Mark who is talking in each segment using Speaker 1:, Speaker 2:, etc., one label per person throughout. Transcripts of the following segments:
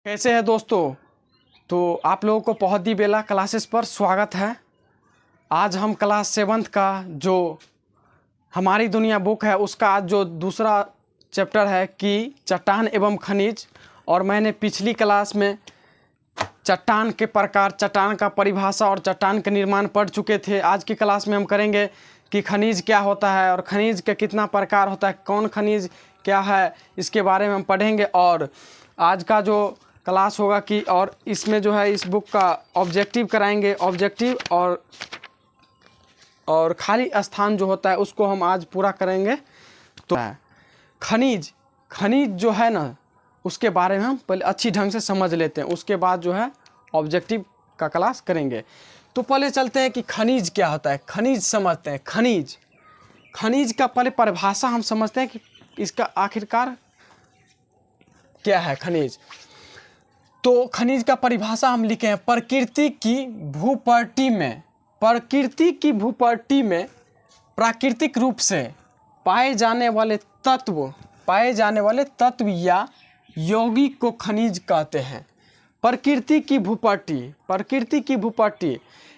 Speaker 1: कैसे हैं दोस्तों। तो आप लोगों को बहुत ही बेला क्लासेस पर स्वागत है। आज हम क्लास 7th का जो हमारी दुनिया बुक है उसका आज जो दूसरा चैप्टर है कि चट्टान एवं खनिज। और मैंने पिछली क्लास में चट्टान के प्रकार, चट्टान का परिभाषा और चट्टान के निर्माण पढ़ चुके थे। आज की क्लास में हम करेंगे कि खनिज क्या होता है और खनिज के कितना प्रकार होता है, कौन खनिज क्या है, इसके बारे में हम पढ़ेंगे। और आज का जो क्लास होगा कि और इसमें जो है इस बुक का ऑब्जेक्टिव कराएंगे। ऑब्जेक्टिव और खाली स्थान जो होता है उसको हम आज पूरा करेंगे। तो खनिज जो है ना, उसके बारे में हम पहले अच्छी ढंग से समझ लेते हैं, उसके बाद जो है ऑब्जेक्टिव का क्लास करेंगे। तो पहले चलते हैं कि खनिज क्या होता है। खनिज समझते हैं। खनिज का पहले परिभाषा हम समझते हैं कि इसका आखिरकार क्या है खनिज। तो खनिज का परिभाषा हम लिखे हैं, प्रकृति की भूपट्टी में प्राकृतिक रूप से पाए जाने वाले तत्व या यौगिक को खनिज कहते हैं। प्रकृति की भूपट्टी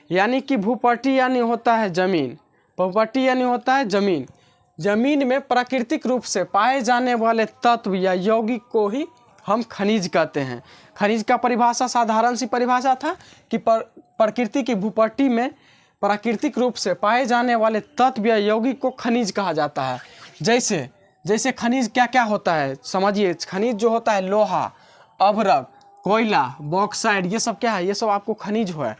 Speaker 1: यानी कि भूपट्टी यानी होता है जमीन, भूपट्टी यानी होता है जमीन। जमीन में प्राकृतिक रूप से पाए जाने वाले तत्व या यौगिक को ही हम खनिज कहते हैं। खनिज का परिभाषा साधारण सी परिभाषा था कि प्रकृति की भूपट्टी में प्राकृतिक रूप से पाए जाने वाले तत्व या यौगिक को खनिज कहा जाता है। जैसे खनिज क्या क्या होता है समझिए। खनिज जो होता है लोहा, अभ्रक, कोयला, बॉक्साइड, ये सब क्या है, ये सब आपको खनिज है।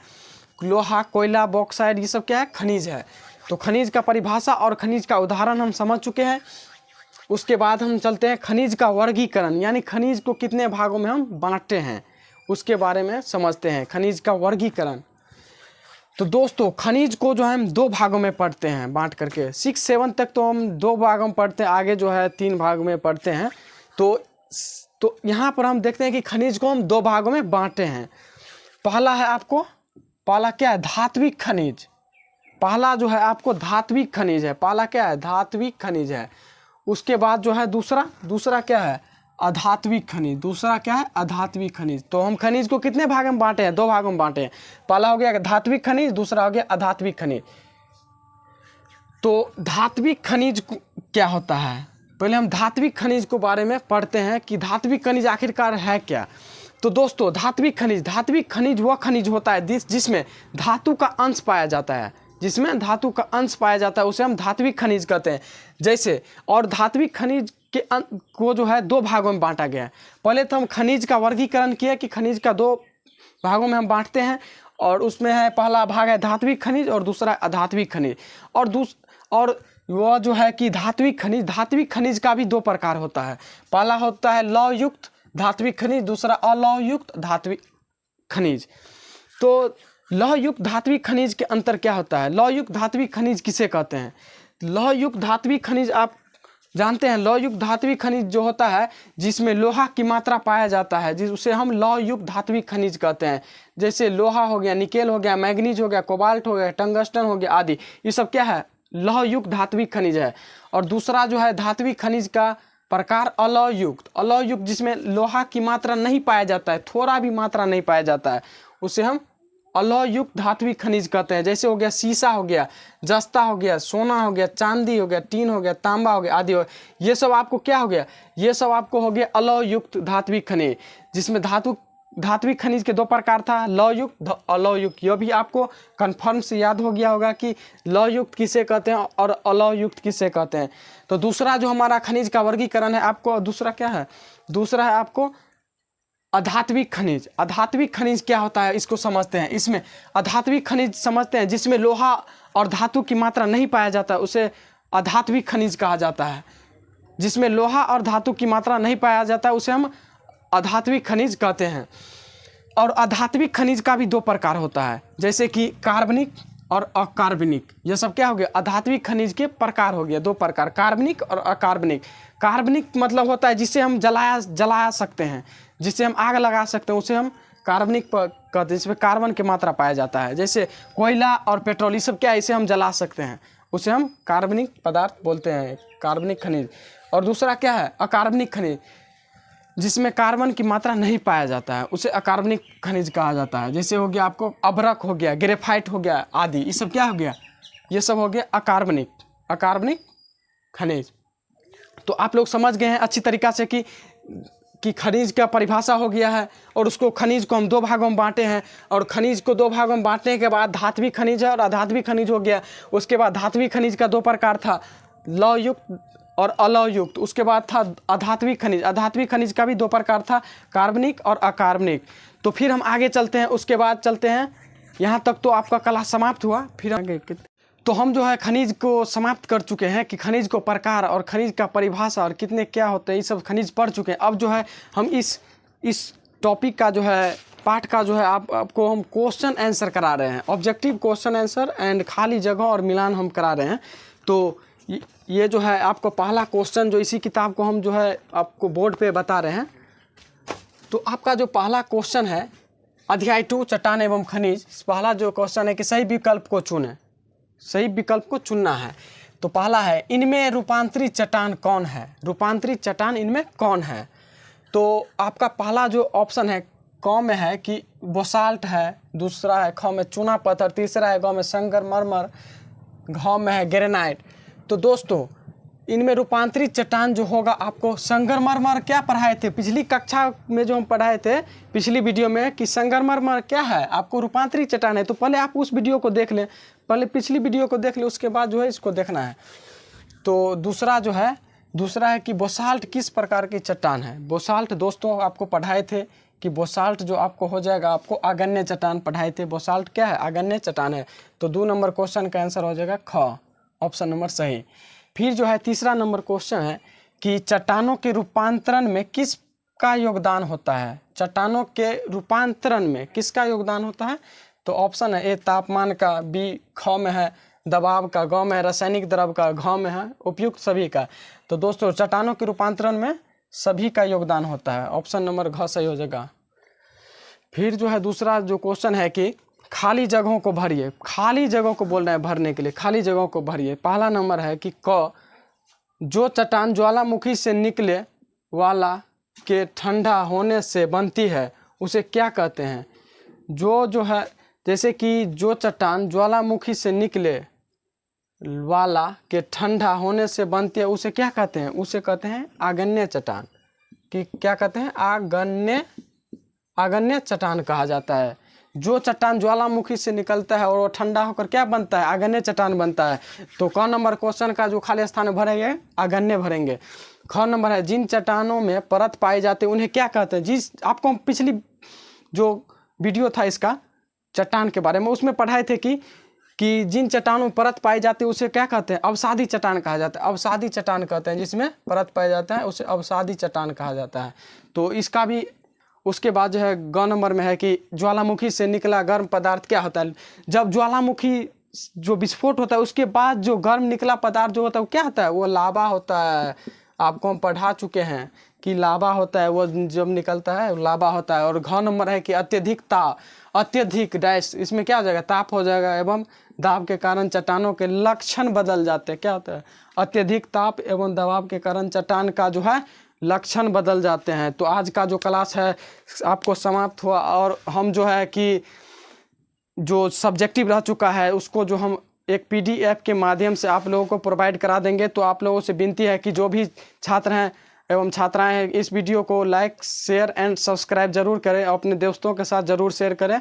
Speaker 1: लोहा, कोयला, बॉक्साइड, ये सब क्या है, खनिज है। तो खनिज का परिभाषा और खनिज का उदाहरण हम समझ चुके हैं। उसके बाद हम चलते हैं खनिज का वर्गीकरण, यानी खनिज को कितने भागों में हम बांटते हैं उसके बारे में समझते हैं। खनिज का वर्गीकरण। तो दोस्तों खनिज को जो है हम 2 भागों में पढ़ते हैं बांट करके। 6, 7 तक तो हम 2 भागों में पढ़ते हैं, आगे जो है 3 भाग में पढ़ते हैं। तो यहाँ पर हम देखते हैं कि खनिज को हम 2 भागों में बांटे हैं। पहला क्या है, धात्विक खनिज। पहला जो है आपको धात्विक खनिज है। पहला क्या है, धात्विक खनिज है। उसके बाद जो है दूसरा क्या है, अधात्विक खनिज। दूसरा क्या है, अधात्विक खनिज। तो हम खनिज को कितने भाग में बांटे हैं, 2 भागों में बांटे हैं। पहला हो गया धात्विक खनिज, दूसरा हो गया अधात्विक खनिज। तो धात्विक खनिज क्या होता है, पहले हम धात्विक खनिज के बारे में पढ़ते हैं कि धात्विक खनिज आखिरकार है क्या। तो दोस्तों धात्विक खनिज वह खनिज होता है जिसमें धातु का अंश पाया जाता है। जिसमें धातु का अंश पाया जाता है उसे हम धात्विक खनिज कहते हैं। जैसे और धात्विक खनिज को जो है 2 भागों में बांटा गया है। पहले तो हम खनिज का वर्गीकरण किया कि खनिज का 2 भागों में हम बांटते हैं। और उसमें है पहला भाग है धात्विक खनिज और दूसरा अधात्विक खनिज। और वह जो है कि धात्विक खनिज का भी 2 प्रकार होता है। पहला होता है लौहयुक्त धात्विक खनिज, दूसरा अलौहयुक्त धात्विक खनिज। तो लौहयुक्त धात्विक खनिज के अंतर क्या होता है, लौहयुक्त धात्विक खनिज किसे कहते हैं। लौहयुक्त धात्विक खनिज आप जानते हैं, लौहयुक्त धात्विक खनिज जो होता है जिसमें लोहा की मात्रा पाया जाता है, जिसे हम लौहयुक्त धात्विक खनिज कहते हैं। जैसे लोहा हो गया, निकेल हो गया, मैग्नीज हो गया, कोबाल्ट हो गया, टंगस्टन हो गया आदि, ये सब क्या है, लौहयुक्त धात्विक खनिज है। और दूसरा जो है धात्विक खनिज का प्रकार अलौहयुक्त जिसमें लोहा की मात्रा नहीं पाया जाता है, थोड़ा भी मात्रा नहीं पाया जाता है, उसे हम अलौहयुक्त धात्विक खनिज कहते हैं। जैसे हो गया शीशा हो गया, जस्ता हो गया, सोना हो गया, चांदी हो गया, टीन हो गया, तांबा हो गया आदि हो, ये सब आपको क्या हो गया, ये सब आपको हो गया अलौहयुक्त धात्विक खनिज। जिसमें धात्विक खनिज के 2 प्रकार था, लौहयुक्त, अलौहयुक्त। यह भी आपको कन्फर्म से याद हो गया होगा कि लौहयुक्त किसे कहते हैं और अलौहयुक्त किसे कहते हैं। तो दूसरा जो हमारा खनिज का वर्गीकरण है आपको, दूसरा क्या है, दूसरा है आपको अधात्विक खनिज। अधात्विक खनिज क्या होता है इसको समझते हैं। इसमें अधात्विक खनिज समझते हैं जिसमें लोहा और धातु की मात्रा नहीं पाया जाता, उसे अधात्विक खनिज कहा जाता है। जिसमें लोहा और धातु की मात्रा नहीं पाया जाता उसे हम अधात्विक खनिज कहते हैं। और अधात्विक खनिज का भी 2 प्रकार होता है, जैसे कि कार्बनिक और अकार्बनिक। ये सब क्या हो गया, अधात्विक खनिज के प्रकार हो गया, 2 प्रकार, कार्बनिक और अकार्बनिक। कार्बनिक मतलब होता है जिसे हम जला सकते हैं, जिससे हम आग लगा सकते हैं, उसे हम कार्बनिक कहते हैं, जिसमें कार्बन की मात्रा पाया जाता है। जैसे कोयला और पेट्रोल, ये सब क्या है, इसे हम जला सकते हैं, उसे हम कार्बनिक पदार्थ बोलते हैं, कार्बनिक खनिज। और दूसरा क्या है, अकार्बनिक खनिज। जिसमें कार्बन की मात्रा नहीं पाया जाता है उसे अकार्बनिक खनिज कहा जाता है। जैसे हो गया आपको अभ्रक हो गया, ग्रेफाइट हो गया आदि, ये सब क्या हो गया, ये सब हो गया अकार्बनिक खनिज। तो आप लोग समझ गए हैं अच्छी तरीक़ा से कि खनिज का परिभाषा हो गया है और उसको खनिज को हम दो भागों में बांटे हैं, और खनिज को दो भागों में बांटने के बाद धात्विक खनिज है और अधात्विक खनिज हो गया। उसके बाद धात्विक खनिज का दो प्रकार था, लौह युक्त और अलौह युक्त। उसके बाद था अधात्विक खनिज का भी दो प्रकार था, कार्बनिक और अकार्बनिक। तो फिर हम आगे चलते हैं, उसके बाद चलते हैं, यहाँ तक तो आपका क्लास समाप्त हुआ। फिर आगे तो हम जो है खनिज को समाप्त कर चुके हैं कि खनिज को प्रकार और खनिज का परिभाषा और कितने क्या होते हैं, ये सब खनिज पढ़ चुके हैं। अब जो है हम इस टॉपिक का जो है पाठ का जो है आपको हम क्वेश्चन आंसर करा रहे हैं, ऑब्जेक्टिव क्वेश्चन आंसर एंड खाली जगह और मिलान हम करा रहे हैं। तो ये जो है आपको पहला क्वेश्चन जो इसी किताब को हम जो है आपको बोर्ड पे बता रहे हैं। तो आपका जो पहला क्वेश्चन है अध्याय 2 चट्टान एवं खनिज, पहला जो क्वेश्चन है कि सही विकल्प को चुनें, सही विकल्प को चुनना है। तो पहला है इनमें रूपांतरित चट्टान कौन है, रूपांतरित चट्टान इनमें कौन है। तो आपका पहला जो ऑप्शन है क में है कि बोसाल्ट है, दूसरा है ख में चूना पत्थर, तीसरा है ग में संगमरमर, घ में है ग्रेनाइट। तो दोस्तों इनमें रूपांतरित चट्टान जो होगा, आपको संगमरमर क्या पढ़ाए थे पिछली कक्षा में, जो हम पढ़ाए थे पिछली वीडियो में कि संगमरमर क्या है, आपको रूपांतरित चट्टान है। तो पहले आप उस वीडियो को देख लें, पहले पिछली वीडियो को देख लें, उसके बाद जो है इसको देखना है। तो दूसरा है कि बोसाल्ट किस प्रकार की चट्टान है। बोसाल्ट दोस्तों आपको पढ़ाए थे कि बोसाल्ट जो आपको हो जाएगा, आपको आगन्य चट्टान पढ़ाए थे। बोसाल्ट क्या है, आगन्य चट्टान है। तो 2 नंबर क्वेश्चन का आंसर हो जाएगा ख, ऑप्शन नंबर सही। फिर जो है तीसरा नंबर क्वेश्चन है कि चट्टानों के रूपांतरण में किसका योगदान होता है, चट्टानों के रूपांतरण में किसका योगदान होता है। तो ऑप्शन है ए तापमान का, बी ख में है दबाव का, ग में है रासायनिक द्रव का, घ में है उपयुक्त सभी का। तो दोस्तों चट्टानों के रूपांतरण में सभी का योगदान होता है, ऑप्शन नंबर घ सही हो जाएगा। फिर जो है दूसरा जो क्वेश्चन है कि खाली जगहों को भरिए, खाली जगहों को बोल रहे हैं भरने के लिए, खाली जगहों को भरिए। पहला नंबर है कि क जो चट्टान ज्वालामुखी से निकले वाला के ठंडा होने से बनती है उसे क्या कहते हैं। जो है जैसे कि जो चट्टान ज्वालामुखी से निकले वाला के ठंडा होने से बनती है उसे क्या कहते हैं, उसे कहते हैं आगन्य चट्टान। कि क्या कहते हैं, आगन्य चट्टान कहा जाता है। जो चट्टान ज्वालामुखी से निकलता है और वो ठंडा होकर क्या बनता है, आगन्य चट्टान बनता है। तो क नंबर क्वेश्चन का जो खाली स्थान भरेंगे आगन्य भरेंगे। ख नंबर है जिन चट्टानों में परत पाई जाती है उन्हें क्या कहते हैं। जिस आपको हम पिछली जो वीडियो था इसका चट्टान के बारे में उसमें पढ़ाए थे कि जिन चट्टानों में परत पाई जाती है उसे क्या कहते हैं, अवसादी चट्टान कहा जाता है। अवसादी चट्टान कहते हैं जिसमें परत पाया जाता है उसे अवसादी चट्टान कहा जाता है। तो इसका भी उसके बाद जो है ग नंबर में है कि ज्वालामुखी से निकला गर्म पदार्थ क्या होता है। जब ज्वालामुखी जो विस्फोट होता है उसके बाद जो गर्म निकला पदार्थ जो होता है वो क्या होता है, वो लावा होता है। आपको हम पढ़ा चुके हैं कि लावा होता है, वो जब निकलता है लावा होता है। और घ नंबर है कि अत्यधिक ताप, अत्यधिक डैश, इसमें क्या हो जाएगा, ताप हो जाएगा एवं दाब के कारण चट्टानों के लक्षण बदल जाते हैं। क्या होता है, अत्यधिक ताप एवं दबाव के कारण चट्टान का जो है लक्षण बदल जाते हैं। तो आज का जो क्लास है आपको समाप्त हुआ, और हम जो है कि जो सब्जेक्टिव रह चुका है उसको जो हम एक PDF के माध्यम से आप लोगों को प्रोवाइड करा देंगे। तो आप लोगों से विनती है कि जो भी छात्र हैं एवं छात्राएं हैं इस वीडियो को लाइक शेयर एंड सब्सक्राइब जरूर करें, अपने दोस्तों के साथ ज़रूर शेयर करें।